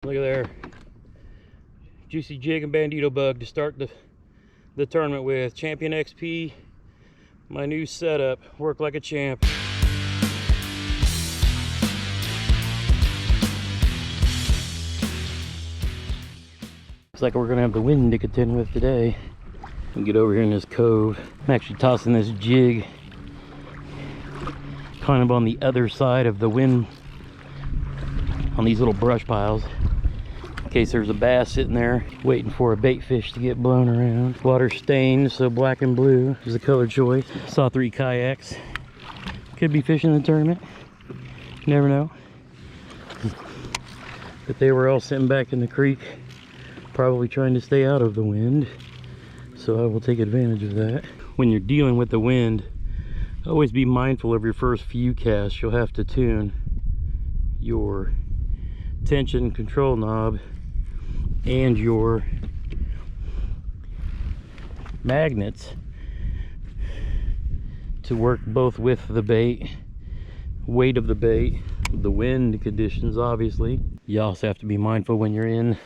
Look at there. Juicy jig and bandito bug to start the tournament with. Champion XP, my new setup. Work like a champ. Looks like we're gonna have the wind to contend with today. We'll get over here in this cove. I'm actually tossing this jig kind of on the other side of the wind on these little brush piles, in case there's a bass sitting there waiting for a bait fish to get blown around. Water stained, so black and blue is the color choice. Saw 3 kayaks. Could be fishing in the tournament. You never know. But they were all sitting back in the creek, probably trying to stay out of the wind. So I will take advantage of that. When you're dealing with the wind, always be mindful of your first few casts. You'll have to tune your tension control knob and your magnets to work both with the bait, weight of the bait, the wind conditions obviously. You also have to be mindful when you're in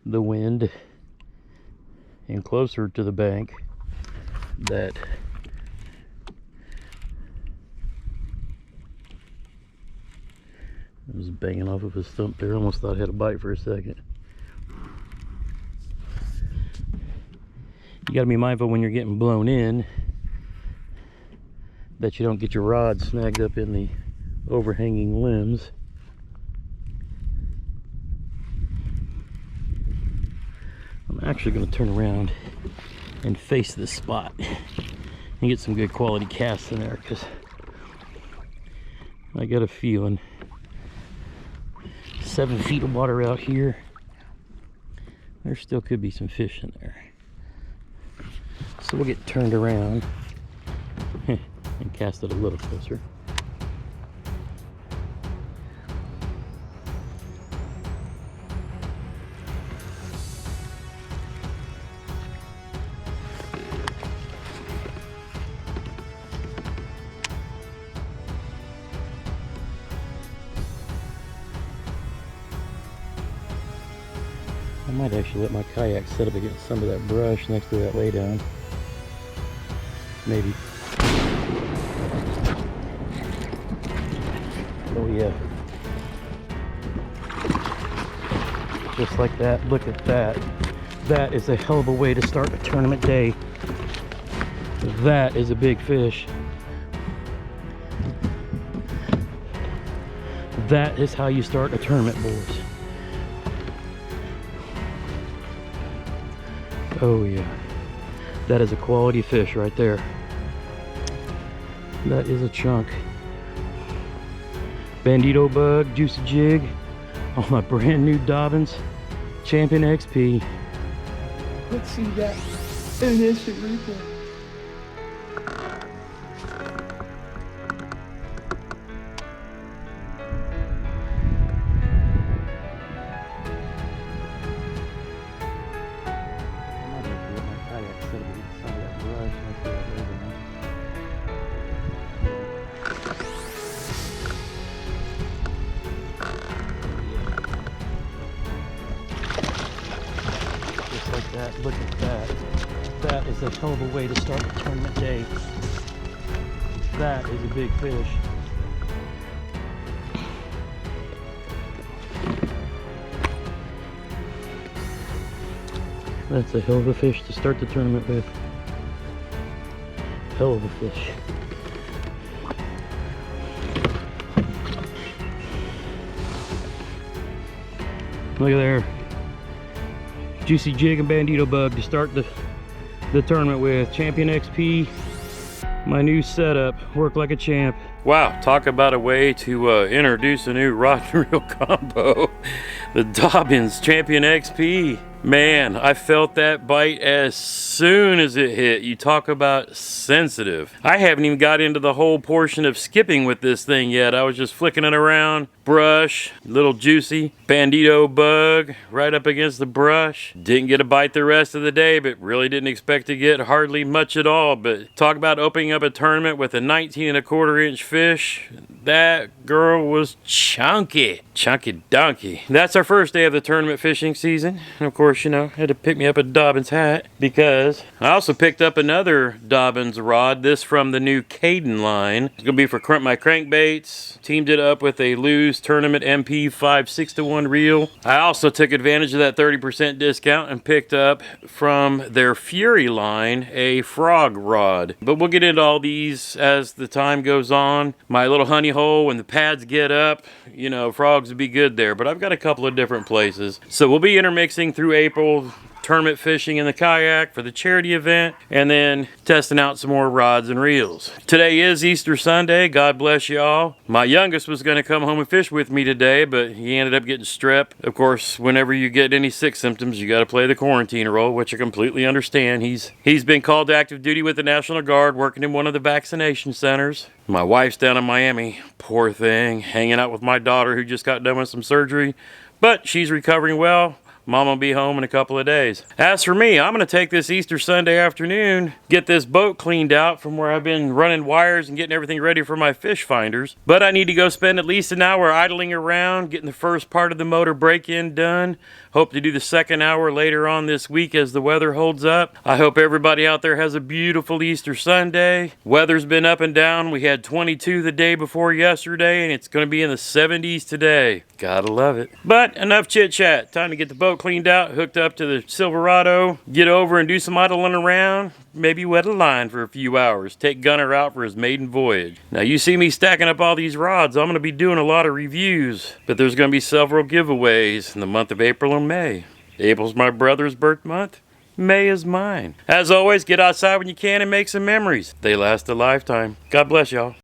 the wind and closer to the bank that I was banging off of a stump there. Almost thought I had a bite for a second. You got to be mindful when you're getting blown in that you don't get your rod snagged up in the overhanging limbs. I'm actually going to turn around and face this spot and get some good quality casts in there, because I got a feeling 7 feet of water out here, there still could be some fish in there. So we'll get turned around and cast it a little closer. I might actually let my kayak set up against some of that brush next to that laydown. Maybe. Oh yeah. Just like that. Look at that. That is a hell of a way to start a tournament day. That is a big fish. That is how you start a tournament, boys. Oh yeah, that is a quality fish right there. That is a chunk. Bandito bug, juicy jig on my brand new Dobyn Champion XP. Let's see that in instant replay. Like that. Look at that. That is a hell of a way to start a tournament day. That is a big fish. That's a hell of a fish to start the tournament with. Hell of a fish. Look at there. Juicy jig and bandito bug to start the tournament with. Champion XP, my new setup. Work like a champ. Wow, talk about a way to introduce a new rod and reel combo. The Dobyn Champion XP. Man, I felt that bite as soon as it hit. You talk about sensitive. I haven't even got into the whole portion of skipping with this thing yet. I was just flicking it around. Brush, little juicy bandito bug right up against the brush. Didn't get a bite the rest of the day, but really didn't expect to get hardly much at all. But talk about opening up a tournament with a 19¼ inch fish. That girl was chunky. Chunky donkey. That's our first day of the tournament fishing season. And of course, you know, had to pick me up a Dobyn's hat because I also picked up another Dobyn's rod. This from the new Caden line. It's gonna be for my crankbaits. Teamed it up with a loose tournament MP 5 6-to-1 reel. I also took advantage of that 30% discount and picked up from their Fury line a frog rod. But we'll get into all these as the time goes on. My little honey hole, when the pads get up, you know, frogs would be good there. But I've got a couple of different places. So we'll be intermixing through April. Tournament fishing in the kayak for the charity event, and then testing out some more rods and reels. Today is Easter Sunday. God bless y'all. My youngest was going to come home and fish with me today, but he ended up getting strep. Of course, whenever you get any sick symptoms, you got to play the quarantine role, which I completely understand. He's been called to active duty with the National Guard, working in one of the vaccination centers. My wife's down in Miami, poor thing, hanging out with my daughter who just got done with some surgery, but she's recovering well. Mom will be home in a couple of days. As for me, I'm going to take this Easter Sunday afternoon, get this boat cleaned out from where I've been running wires and getting everything ready for my fish finders. But I need to go spend at least an hour idling around, getting the first part of the motor break-in done. Hope to do the second hour later on this week as the weather holds up. I hope everybody out there has a beautiful Easter Sunday. Weather's been up and down. We had 22 the day before yesterday, and it's going to be in the 70s today. Gotta love it. But enough chit-chat. Time to get the boat cleaned out, hooked up to the Silverado, get over and do some idling around, maybe wet a line for a few hours, take Gunner out for his maiden voyage. Now you see me stacking up all these rods. I'm going to be doing a lot of reviews, but there's going to be several giveaways in the month of April and May. April's my brother's birth month. May is mine. As always, get outside when you can and make some memories. They last a lifetime. God bless y'all.